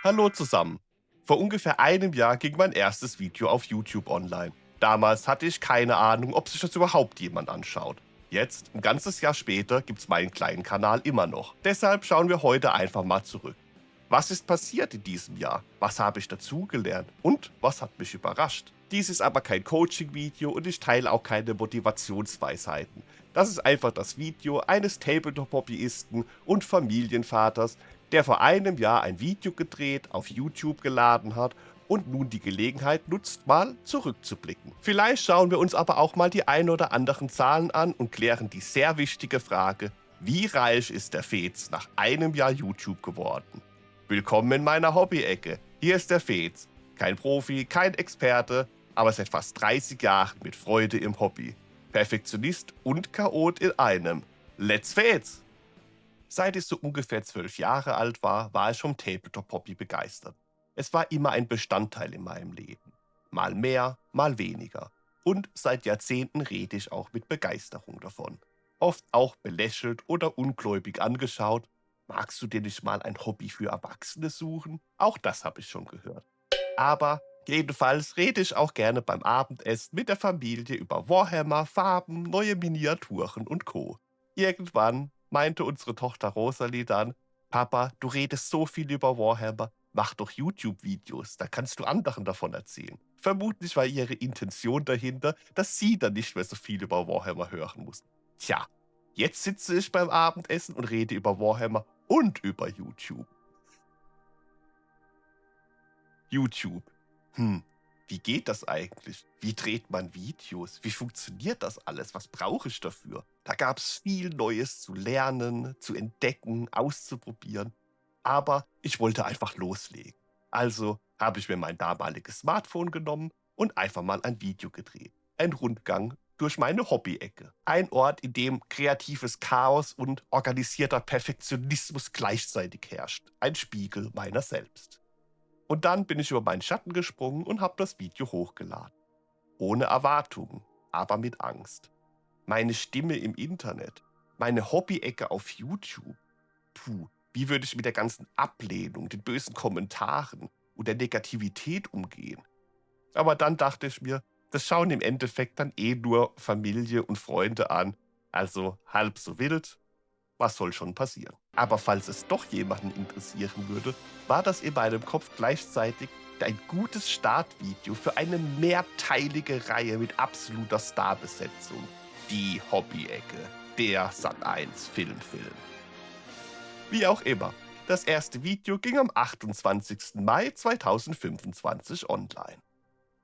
Hallo zusammen. Vor ungefähr einem Jahr ging mein erstes Video auf YouTube online. Damals hatte ich keine Ahnung, ob sich das überhaupt jemand anschaut. Jetzt, ein ganzes Jahr später, gibt's meinen kleinen Kanal immer noch. Deshalb schauen wir heute einfach mal zurück. Was ist passiert in diesem Jahr? Was habe ich dazugelernt? Und was hat mich überrascht? Dies ist aber kein Coaching-Video und ich teile auch keine Motivationsweisheiten. Das ist einfach das Video eines Tabletop-Hobbyisten und Familienvaters, der vor einem Jahr ein Video gedreht, auf YouTube geladen hat und nun die Gelegenheit nutzt, mal zurückzublicken. Vielleicht schauen wir uns aber auch mal die ein oder anderen Zahlen an und klären die sehr wichtige Frage: Wie reich ist der Fez nach einem Jahr YouTube geworden? Willkommen in meiner Hobby-Ecke. Hier ist der Fez. Kein Profi, kein Experte, aber seit fast 30 Jahren mit Freude im Hobby. Perfektionist und Chaot in einem. Let's Fez! Seit ich so ungefähr 12 Jahre alt war, war ich vom Tabletop-Hobby begeistert. Es war immer ein Bestandteil in meinem Leben. Mal mehr, mal weniger. Und seit Jahrzehnten rede ich auch mit Begeisterung davon. Oft auch belächelt oder ungläubig angeschaut. Magst du dir nicht mal ein Hobby für Erwachsene suchen? Auch das habe ich schon gehört. Aber jedenfalls rede ich auch gerne beim Abendessen mit der Familie über Warhammer, Farben, neue Miniaturen und Co. Irgendwann meinte unsere Tochter Rosalie dann: Papa, du redest so viel über Warhammer, mach doch YouTube-Videos, da kannst du anderen davon erzählen. Vermutlich war ihre Intention dahinter, dass sie dann nicht mehr so viel über Warhammer hören muss. Tja, jetzt sitze ich beim Abendessen und rede über Warhammer und über YouTube. YouTube. Hm, wie geht das eigentlich? Wie dreht man Videos? Wie funktioniert das alles? Was brauche ich dafür? Da gab es viel Neues zu lernen, zu entdecken, auszuprobieren. Aber ich wollte einfach loslegen. Also habe ich mir mein damaliges Smartphone genommen und einfach mal ein Video gedreht. Ein Rundgang durch meine Hobby-Ecke. Ein Ort, in dem kreatives Chaos und organisierter Perfektionismus gleichzeitig herrscht. Ein Spiegel meiner selbst. Und dann bin ich über meinen Schatten gesprungen und habe das Video hochgeladen. Ohne Erwartungen, aber mit Angst. Meine Stimme im Internet, meine Hobby-Ecke auf YouTube. Puh, wie würde ich mit der ganzen Ablehnung, den bösen Kommentaren und der Negativität umgehen? Aber dann dachte ich mir, das schauen im Endeffekt dann eh nur Familie und Freunde an. Also halb so wild, was soll schon passieren? Aber falls es doch jemanden interessieren würde, war das in meinem Kopf gleichzeitig ein gutes Startvideo für eine mehrteilige Reihe mit absoluter Starbesetzung. Die Hobby-Ecke, der Sat.1 Filmfilm. Wie auch immer, das erste Video ging am 28. Mai 2025 online.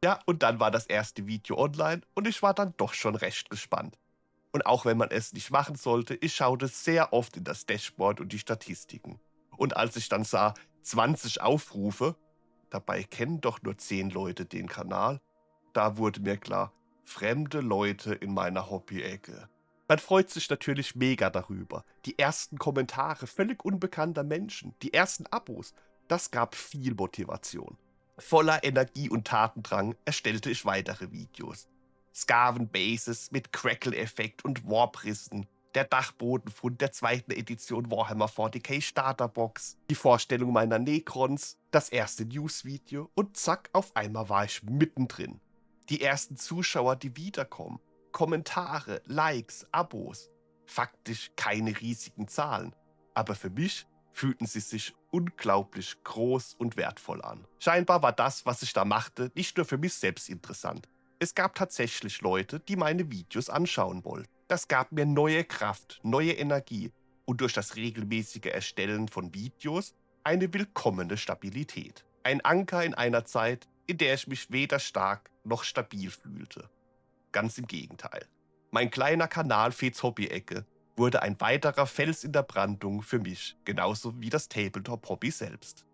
Ja, und dann war das erste Video online und ich war dann doch schon recht gespannt. Und auch wenn man es nicht machen sollte, ich schaute sehr oft in das Dashboard und die Statistiken. Und als ich dann sah, 20 Aufrufe, dabei kennen doch nur 10 Leute den Kanal, da wurde mir klar, fremde Leute in meiner Hobby-Ecke. Man freut sich natürlich mega darüber. Die ersten Kommentare völlig unbekannter Menschen, die ersten Abos, das gab viel Motivation. Voller Energie und Tatendrang erstellte ich weitere Videos. Skaven Bases mit Crackle-Effekt und Warprissen, der Dachbodenfund der zweiten Edition Warhammer 40k Starterbox, die Vorstellung meiner Necrons, das erste News-Video und zack, auf einmal war ich mittendrin. Die ersten Zuschauer, die wiederkommen, Kommentare, Likes, Abos. Faktisch keine riesigen Zahlen, aber für mich fühlten sie sich unglaublich groß und wertvoll an. Scheinbar war das, was ich da machte, nicht nur für mich selbst interessant. Es gab tatsächlich Leute, die meine Videos anschauen wollten. Das gab mir neue Kraft, neue Energie und durch das regelmäßige Erstellen von Videos eine willkommene Stabilität. Ein Anker in einer Zeit, in der ich mich weder stark noch stabil fühlte. Ganz im Gegenteil. Mein kleiner Kanal Fez Hobby-Ecke wurde ein weiterer Fels in der Brandung für mich, genauso wie das Tabletop-Hobby selbst.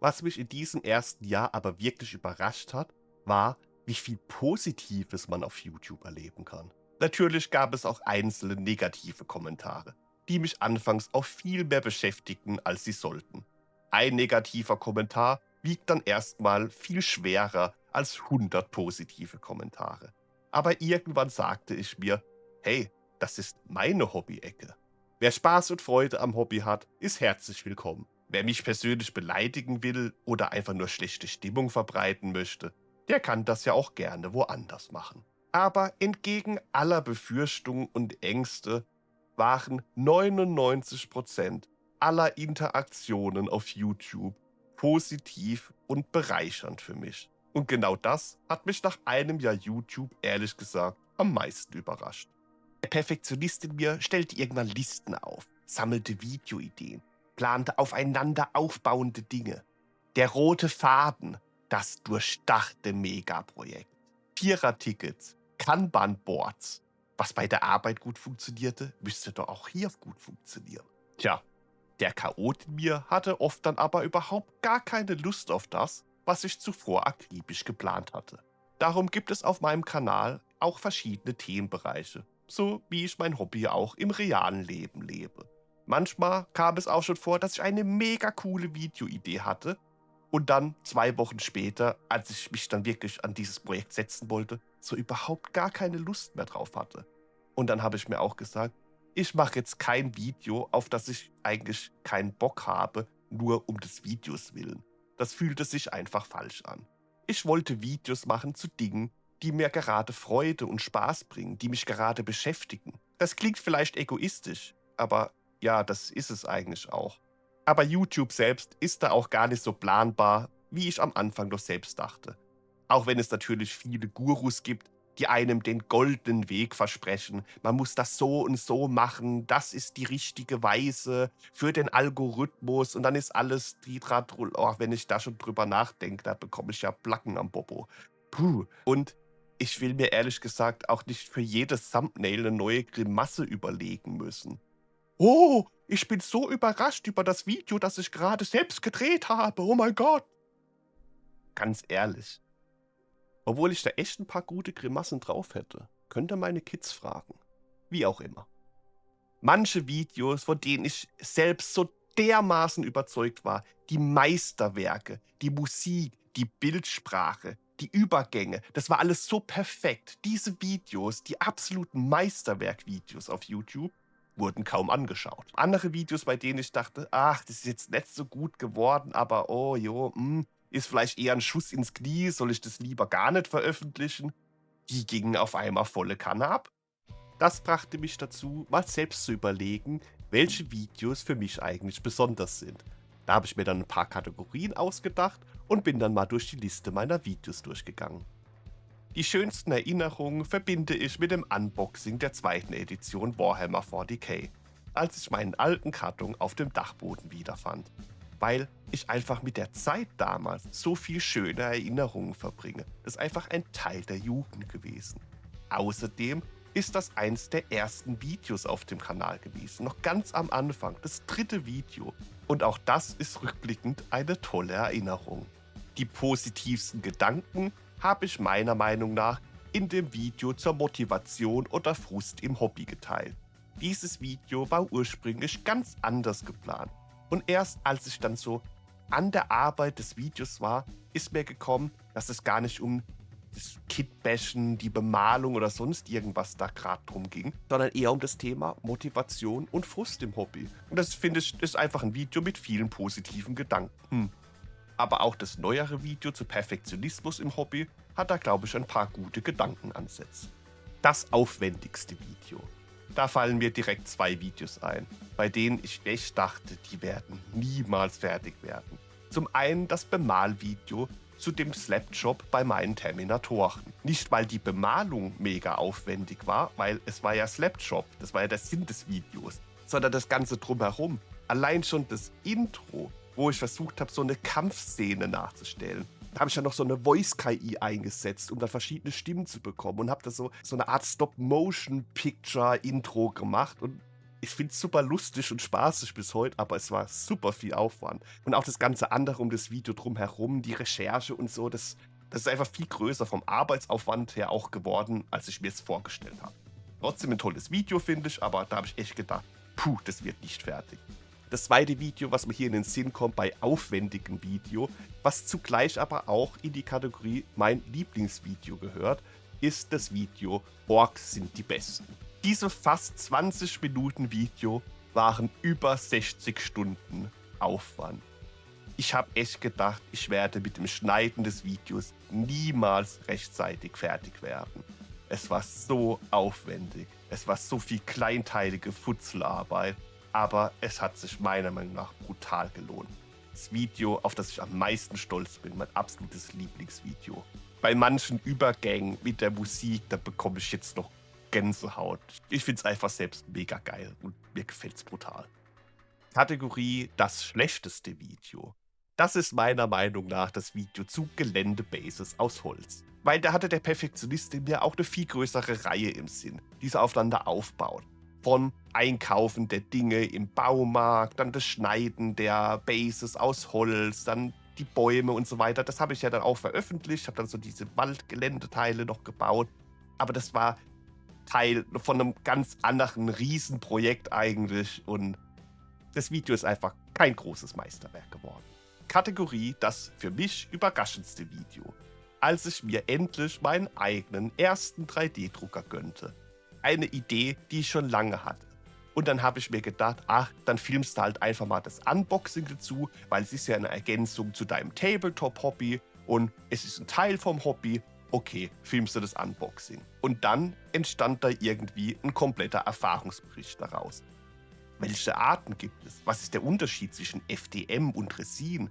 Was mich in diesem ersten Jahr aber wirklich überrascht hat, war, wie viel Positives man auf YouTube erleben kann. Natürlich gab es auch einzelne negative Kommentare, die mich anfangs auch viel mehr beschäftigten, als sie sollten. Ein negativer Kommentar wiegt dann erstmal viel schwerer als 100 positive Kommentare. Aber irgendwann sagte ich mir, hey, das ist meine Hobby-Ecke. Wer Spaß und Freude am Hobby hat, ist herzlich willkommen. Wer mich persönlich beleidigen will oder einfach nur schlechte Stimmung verbreiten möchte, der kann das ja auch gerne woanders machen. Aber entgegen aller Befürchtungen und Ängste waren 99% aller Interaktionen auf YouTube positiv und bereichernd für mich. Und genau das hat mich nach einem Jahr YouTube ehrlich gesagt am meisten überrascht. Der Perfektionist in mir stellte irgendwann Listen auf, sammelte Videoideen, plante aufeinander aufbauende Dinge. Der rote Faden, das durchdachte Megaprojekt. Vierer-Tickets, Kanban-Boards. Was bei der Arbeit gut funktionierte, müsste doch auch hier gut funktionieren. Tja, der Chaot in mir hatte oft dann aber überhaupt gar keine Lust auf das, was ich zuvor akribisch geplant hatte. Darum gibt es auf meinem Kanal auch verschiedene Themenbereiche, so wie ich mein Hobby auch im realen Leben lebe. Manchmal kam es auch schon vor, dass ich eine mega coole Videoidee hatte und dann 2 Wochen später, als ich mich dann wirklich an dieses Projekt setzen wollte, so überhaupt gar keine Lust mehr drauf hatte. Und dann habe ich mir auch gesagt, ich mache jetzt kein Video, auf das ich eigentlich keinen Bock habe, nur um des Videos willen. Das fühlte sich einfach falsch an. Ich wollte Videos machen zu Dingen, die mir gerade Freude und Spaß bringen, die mich gerade beschäftigen. Das klingt vielleicht egoistisch, aber ja, das ist es eigentlich auch. Aber YouTube selbst ist da auch gar nicht so planbar, wie ich am Anfang noch selbst dachte. Auch wenn es natürlich viele Gurus gibt, die einem den goldenen Weg versprechen. Man muss das so und so machen, das ist die richtige Weise für den Algorithmus und dann ist alles Tritratrull. Oh, wenn ich da schon drüber nachdenke, da bekomme ich ja Placken am Popo. Puh. Und ich will mir ehrlich gesagt auch nicht für jedes Thumbnail eine neue Grimasse überlegen müssen. Oh, ich bin so überrascht über das Video, das ich gerade selbst gedreht habe. Oh mein Gott. Ganz ehrlich. Obwohl ich da echt ein paar gute Grimassen drauf hätte. Könnte meine Kids fragen. Wie auch immer. Manche Videos, von denen ich selbst so dermaßen überzeugt war, die Meisterwerke, die Musik, die Bildsprache, die Übergänge, das war alles so perfekt. Diese Videos, die absoluten Meisterwerkvideos auf YouTube, wurden kaum angeschaut. Andere Videos, bei denen ich dachte, ach, das ist jetzt nicht so gut geworden, aber oh jo, ist vielleicht eher ein Schuss ins Knie, soll ich das lieber gar nicht veröffentlichen? Die gingen auf einmal volle Kanne ab. Das brachte mich dazu, mal selbst zu überlegen, welche Videos für mich eigentlich besonders sind. Da habe ich mir dann ein paar Kategorien ausgedacht und bin dann mal durch die Liste meiner Videos durchgegangen. Die schönsten Erinnerungen verbinde ich mit dem Unboxing der zweiten Edition Warhammer 40k, als ich meinen alten Karton auf dem Dachboden wiederfand. Weil ich einfach mit der Zeit damals so viel schöne Erinnerungen verbringe. Das ist einfach ein Teil der Jugend gewesen. Außerdem ist das eins der ersten Videos auf dem Kanal gewesen, noch ganz am Anfang, das 3. Video. Und auch das ist rückblickend eine tolle Erinnerung. Die positivsten Gedanken habe ich meiner Meinung nach in dem Video zur Motivation oder Frust im Hobby geteilt. Dieses Video war ursprünglich ganz anders geplant. Und erst als ich dann so an der Arbeit des Videos war, ist mir gekommen, dass es gar nicht um das Kitbashen, die Bemalung oder sonst irgendwas da gerade drum ging, sondern eher um das Thema Motivation und Frust im Hobby. Und das finde ich ist einfach ein Video mit vielen positiven Gedanken. Aber auch das neuere Video zu Perfektionismus im Hobby hat da, glaube ich, ein paar gute Gedankenansätze. Das aufwendigste Video. Da fallen mir direkt 2 Videos ein, bei denen ich echt dachte, die werden niemals fertig werden. Zum einen das Bemalvideo zu dem Slapjob bei meinen Terminatoren. Nicht, weil die Bemalung mega aufwendig war, weil es war ja Slapjob, das war ja der Sinn des Videos, sondern das Ganze drumherum. Allein schon das Intro, wo ich versucht habe, so eine Kampfszene nachzustellen. Da habe ich ja noch so eine Voice-KI eingesetzt, um dann verschiedene Stimmen zu bekommen und habe da so eine Art Stop-Motion-Picture-Intro gemacht und ich finde es super lustig und spaßig bis heute, aber es war super viel Aufwand. Und auch das ganze andere um das Video drumherum, die Recherche und so, das ist einfach viel größer vom Arbeitsaufwand her auch geworden, als ich mir es vorgestellt habe. Trotzdem ein tolles Video, finde ich, aber da habe ich echt gedacht, puh, das wird nicht fertig. Das zweite Video, was mir hier in den Sinn kommt bei aufwendigem Video, was zugleich aber auch in die Kategorie mein Lieblingsvideo gehört, ist das Video Orks sind die Besten. Diese fast 20 Minuten Video waren über 60 Stunden Aufwand. Ich habe echt gedacht, ich werde mit dem Schneiden des Videos niemals rechtzeitig fertig werden. Es war so aufwendig. Es war so viel kleinteilige Futzelarbeit. Aber es hat sich meiner Meinung nach brutal gelohnt. Das Video, auf das ich am meisten stolz bin, mein absolutes Lieblingsvideo. Bei manchen Übergängen mit der Musik, da bekomme ich jetzt noch Gänsehaut. Ich finde es einfach selbst mega geil und mir gefällt es brutal. Kategorie das schlechteste Video. Das ist meiner Meinung nach das Video zu Geländebases aus Holz. Weil da hatte der Perfektionist in mir auch eine viel größere Reihe im Sinn, die so aufeinander aufbaut. Von Einkaufen der Dinge im Baumarkt, dann das Schneiden der Bases aus Holz, dann die Bäume und so weiter. Das habe ich ja dann auch veröffentlicht, habe dann so diese Waldgeländeteile noch gebaut. Aber das war Teil von einem ganz anderen Riesenprojekt eigentlich und das Video ist einfach kein großes Meisterwerk geworden. Kategorie das für mich überraschendste Video. Als ich mir endlich meinen eigenen ersten 3D-Drucker gönnte. Eine Idee, die ich schon lange hatte. Und dann habe ich mir gedacht, ach, dann filmst du halt einfach mal das Unboxing dazu, weil es ist ja eine Ergänzung zu deinem Tabletop-Hobby und es ist ein Teil vom Hobby. Okay, filmst du das Unboxing. Und dann entstand da irgendwie ein kompletter Erfahrungsbericht daraus. Welche Arten gibt es? Was ist der Unterschied zwischen FDM und Resin?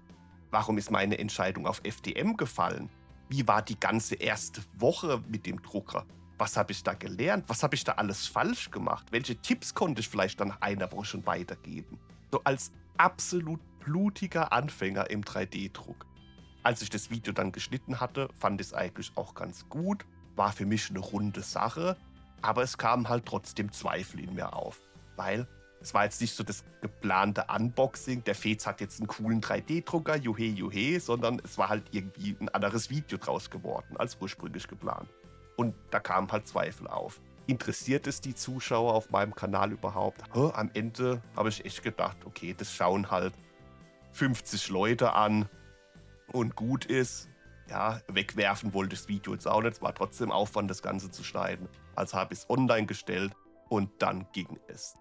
Warum ist meine Entscheidung auf FDM gefallen? Wie war die ganze erste Woche mit dem Drucker? Was habe ich da gelernt? Was habe ich da alles falsch gemacht? Welche Tipps konnte ich vielleicht dann nach einer Woche schon weitergeben? So als absolut blutiger Anfänger im 3D-Druck. Als ich das Video dann geschnitten hatte, fand ich es eigentlich auch ganz gut. War für mich eine runde Sache. Aber es kamen halt trotzdem Zweifel in mir auf. Weil es war jetzt nicht so das geplante Unboxing, der Fez hat jetzt einen coolen 3D-Drucker, juhe, juhe, sondern es war halt irgendwie ein anderes Video draus geworden, als ursprünglich geplant. Und da kamen halt Zweifel auf. Interessiert es die Zuschauer auf meinem Kanal überhaupt? Am Ende habe ich echt gedacht, okay, das schauen halt 50 Leute an und gut ist. Ja, wegwerfen wollte ich das Video jetzt auch nicht. Es war trotzdem Aufwand, das Ganze zu schneiden. Also habe ich es online gestellt und dann ging es.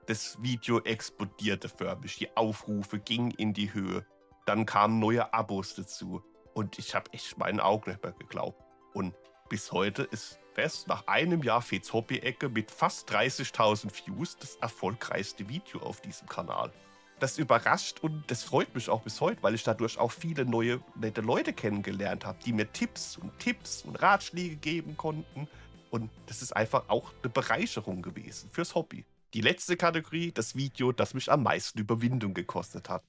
Das Video explodierte förmlich, die Aufrufe gingen in die Höhe. Dann kamen neue Abos dazu und ich habe echt meinen Augen nicht mehr geglaubt. Und bis heute ist das nach einem Jahr Fez Hobby-Ecke mit fast 30.000 Views das erfolgreichste Video auf diesem Kanal. Das überrascht und das freut mich auch bis heute, weil ich dadurch auch viele neue, nette Leute kennengelernt habe, die mir Tipps und Ratschläge geben konnten. Und das ist einfach auch eine Bereicherung gewesen fürs Hobby. Die letzte Kategorie, das Video, das mich am meisten Überwindung gekostet hat.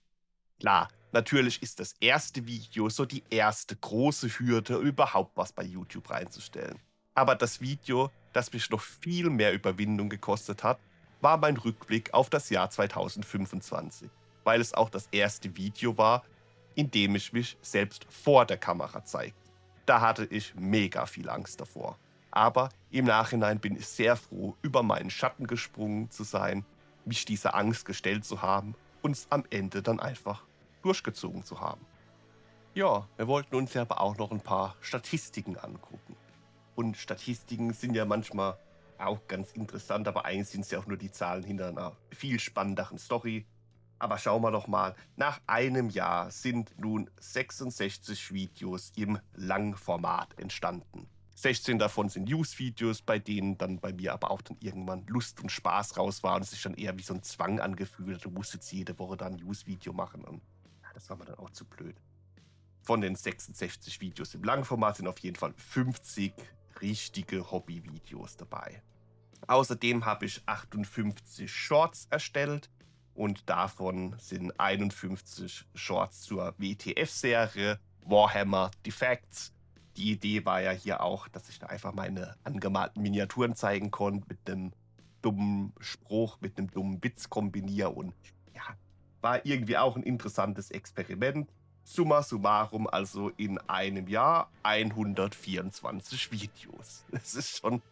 Klar, natürlich ist das erste Video so die erste große Hürde, überhaupt was bei YouTube reinzustellen. Aber das Video, das mich noch viel mehr Überwindung gekostet hat, war mein Rückblick auf das Jahr 2025, weil es auch das erste Video war, in dem ich mich selbst vor der Kamera zeigte. Da hatte ich mega viel Angst davor. Aber im Nachhinein bin ich sehr froh, über meinen Schatten gesprungen zu sein, mich dieser Angst gestellt zu haben und es am Ende dann einfach durchgezogen zu haben. Ja, wir wollten uns ja aber auch noch ein paar Statistiken angucken. Und Statistiken sind ja manchmal auch ganz interessant, aber eigentlich sind es ja auch nur die Zahlen hinter einer viel spannenderen Story. Aber schauen wir doch mal, nach einem Jahr sind nun 66 Videos im Langformat entstanden. 16 davon sind News-Videos, bei denen dann bei mir aber auch dann irgendwann Lust und Spaß raus war und es sich dann eher wie so ein Zwang angefühlt. Du musst jetzt jede Woche dann ein News-Video machen und ja, das war mir dann auch zu blöd. Von den 66 Videos im Langformat sind auf jeden Fall 50 richtige Hobby-Videos dabei. Außerdem habe ich 58 Shorts erstellt und davon sind 51 Shorts zur WTF-Serie Warhammer Defects. Die Idee war ja hier auch, dass ich da einfach meine angemalten Miniaturen zeigen konnte, mit einem dummen Spruch, mit einem dummen Witz kombiniere und ja, war irgendwie auch ein interessantes Experiment. Summa summarum also in einem Jahr 124 Videos. Das ist schon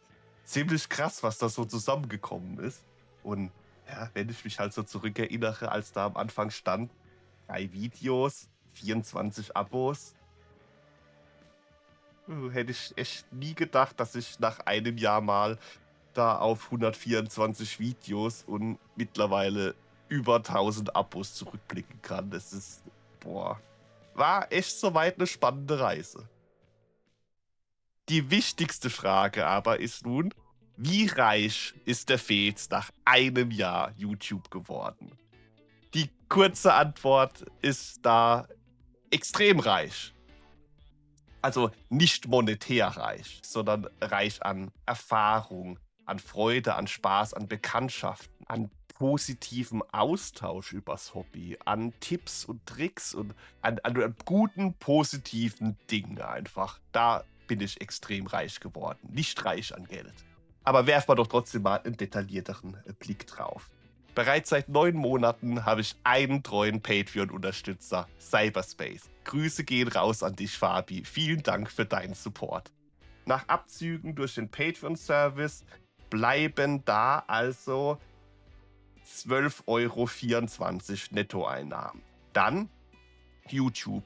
ziemlich krass, was da so zusammengekommen ist. Und ja, wenn ich mich halt so zurückerinnere, als da am Anfang stand, 3 Videos, 24 Abos, hätte ich echt nie gedacht, dass ich nach einem Jahr mal da auf 124 Videos und mittlerweile über 1000 Abos zurückblicken kann. Das ist, boah, war echt soweit eine spannende Reise. Die wichtigste Frage aber ist nun, wie reich ist der Fez nach einem Jahr YouTube geworden? Die kurze Antwort ist da extrem reich. Also nicht monetär reich, sondern reich an Erfahrung, an Freude, an Spaß, an Bekanntschaften, an positivem Austausch übers Hobby, an Tipps und Tricks und an guten, positiven Dingen einfach. Da bin ich extrem reich geworden. Nicht reich an Geld. Aber werfen wir doch trotzdem mal einen detaillierteren Blick drauf. Bereits seit 9 Monaten habe ich einen treuen Patreon-Unterstützer, Cyberspace. Grüße gehen raus an dich, Fabi. Vielen Dank für deinen Support. Nach Abzügen durch den Patreon-Service bleiben da also 12,24 € Nettoeinnahmen. Dann YouTube.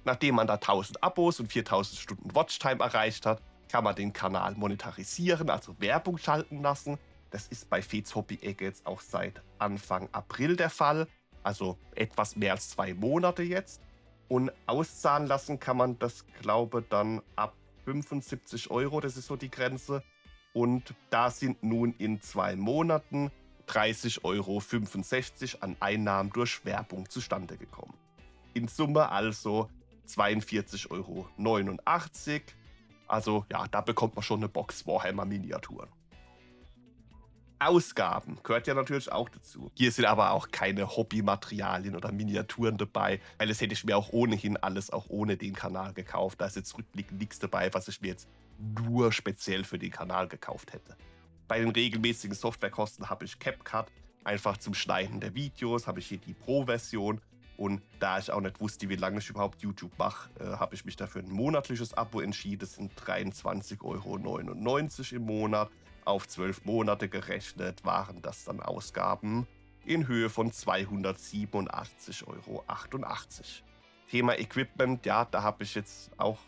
Nachdem man da 1000 Abos und 4000 Stunden Watchtime erreicht hat, kann man den Kanal monetarisieren, also Werbung schalten lassen. Das ist bei Fez Hobby-Ecke jetzt auch seit Anfang April der Fall, also etwas mehr als 2 Monate jetzt. Und auszahlen lassen kann man das, glaube ich, dann ab 75 €, das ist so die Grenze. Und da sind nun in 2 Monaten 30,65 € an Einnahmen durch Werbung zustande gekommen. In Summe also 42,89 €. Also ja, da bekommt man schon eine Box Warhammer Miniaturen. Ausgaben gehört ja natürlich auch dazu. Hier sind aber auch keine Hobbymaterialien oder Miniaturen dabei, weil das hätte ich mir auch ohnehin alles auch ohne den Kanal gekauft. Da ist jetzt rückblickend nichts dabei, was ich mir jetzt nur speziell für den Kanal gekauft hätte. Bei den regelmäßigen Softwarekosten habe ich CapCut, einfach zum Schneiden der Videos, habe ich hier die Pro-Version. Und da ich auch nicht wusste, wie lange ich überhaupt YouTube mache, habe ich mich dafür ein monatliches Abo entschieden. Das sind 23,99 € im Monat. Auf 12 Monate gerechnet waren das dann Ausgaben in Höhe von 287,88 €. Thema Equipment, ja, da habe ich jetzt auch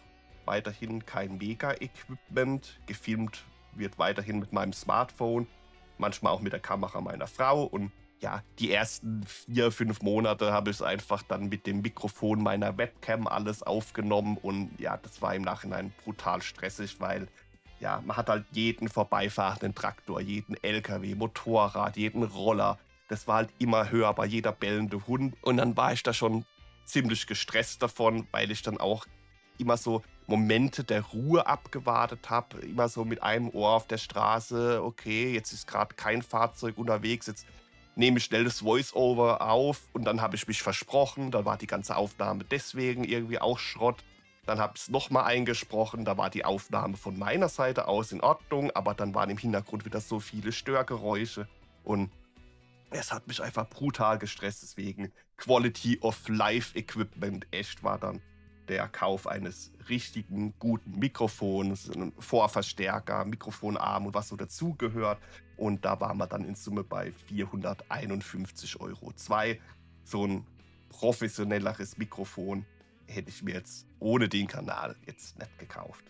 weiterhin kein Mega-Equipment. Gefilmt wird weiterhin mit meinem Smartphone, manchmal auch mit der Kamera meiner Frau. Und ja, die ersten 4, 5 Monate habe ich es einfach dann mit dem Mikrofon meiner Webcam alles aufgenommen. Und ja, das war im Nachhinein brutal stressig, weil ja, man hat halt jeden vorbeifahrenden Traktor, jeden LKW, Motorrad, jeden Roller. Das war halt immer hörbar, jeder bellende Hund. Und dann war ich da schon ziemlich gestresst davon, weil ich dann auch immer so Momente der Ruhe abgewartet habe. Immer so mit einem Ohr auf der Straße. Okay, jetzt ist gerade kein Fahrzeug unterwegs. Jetzt nehme ich schnell das Voice-Over auf. Und dann habe ich mich versprochen. Dann war die ganze Aufnahme deswegen irgendwie auch Schrott. Dann habe ich es nochmal eingesprochen, da war die Aufnahme von meiner Seite aus in Ordnung, aber dann waren im Hintergrund wieder so viele Störgeräusche und es hat mich einfach brutal gestresst. Deswegen Quality of Life Equipment echt war dann der Kauf eines richtigen, guten Mikrofons, einen Vorverstärker, Mikrofonarm und was so dazugehört. Und da waren wir dann in Summe bei 451,02 €. So ein professionelleres Mikrofon hätte ich mir jetzt ohne den Kanal jetzt nicht gekauft.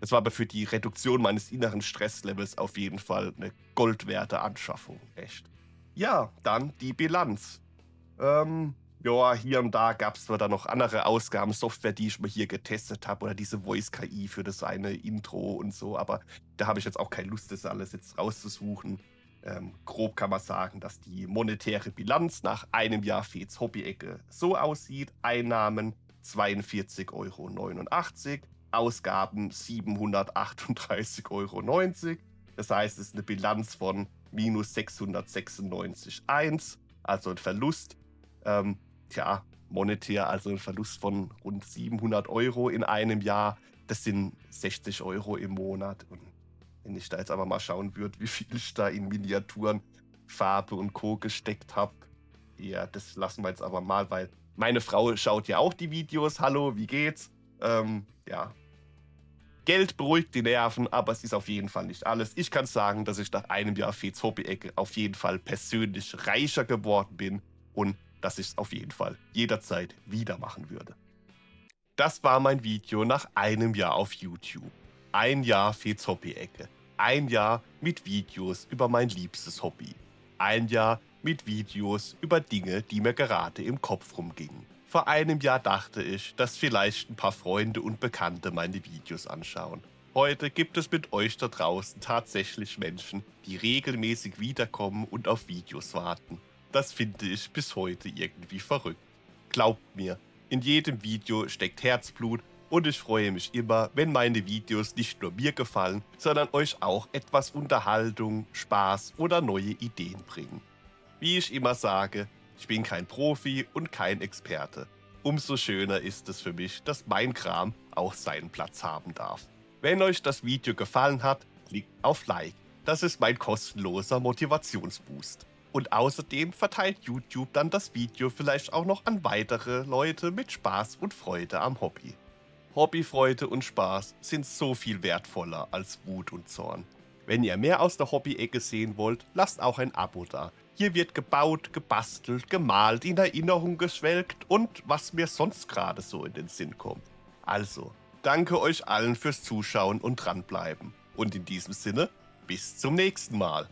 Das war aber für die Reduktion meines inneren Stresslevels auf jeden Fall eine goldwerte Anschaffung, echt. Ja, dann die Bilanz. Ja, hier und da gab es zwar dann noch andere Ausgaben, Software, die ich mir hier getestet habe oder diese Voice-KI für das eine Intro und so, aber da habe ich jetzt auch keine Lust, das alles jetzt rauszusuchen. Grob kann man sagen, dass die monetäre Bilanz nach einem Jahr Fez Hobby-Ecke so aussieht. Einnahmen 42,89 €, Ausgaben 738,90 €. Das heißt, es ist eine Bilanz von minus 696,1, also ein Verlust. Monetär, also ein Verlust von rund 700 € in einem Jahr. Das sind 60 € im Monat. Und wenn ich da jetzt aber mal schauen würde, wie viel ich da in Miniaturen, Farbe und Co. gesteckt habe, ja, das lassen wir jetzt aber mal, weil meine Frau schaut ja auch die Videos. Hallo, wie geht's? Ja, Geld beruhigt die Nerven, aber es ist auf jeden Fall nicht alles. Ich kann sagen, dass ich nach einem Jahr Fez Hobby-Ecke auf jeden Fall persönlich reicher geworden bin und dass ich es auf jeden Fall jederzeit wieder machen würde. Das war mein Video nach einem Jahr auf YouTube. Ein Jahr Fez Hobby-Ecke. Ein Jahr mit Videos über mein liebstes Hobby. Ein Jahr mit Videos über Dinge, die mir gerade im Kopf rumgingen. Vor einem Jahr dachte ich, dass vielleicht ein paar Freunde und Bekannte meine Videos anschauen. Heute gibt es mit euch da draußen tatsächlich Menschen, die regelmäßig wiederkommen und auf Videos warten. Das finde ich bis heute irgendwie verrückt. Glaubt mir, in jedem Video steckt Herzblut und ich freue mich immer, wenn meine Videos nicht nur mir gefallen, sondern euch auch etwas Unterhaltung, Spaß oder neue Ideen bringen. Wie ich immer sage, ich bin kein Profi und kein Experte. Umso schöner ist es für mich, dass mein Kram auch seinen Platz haben darf. Wenn euch das Video gefallen hat, klickt auf Like. Das ist mein kostenloser Motivationsboost. Und außerdem verteilt YouTube dann das Video vielleicht auch noch an weitere Leute mit Spaß und Freude am Hobby. Hobbyfreude und Spaß sind so viel wertvoller als Wut und Zorn. Wenn ihr mehr aus der Hobby-Ecke sehen wollt, lasst auch ein Abo da. Hier wird gebaut, gebastelt, gemalt, in Erinnerung geschwelgt und was mir sonst gerade so in den Sinn kommt. Also, danke euch allen fürs Zuschauen und dranbleiben. Und in diesem Sinne, bis zum nächsten Mal.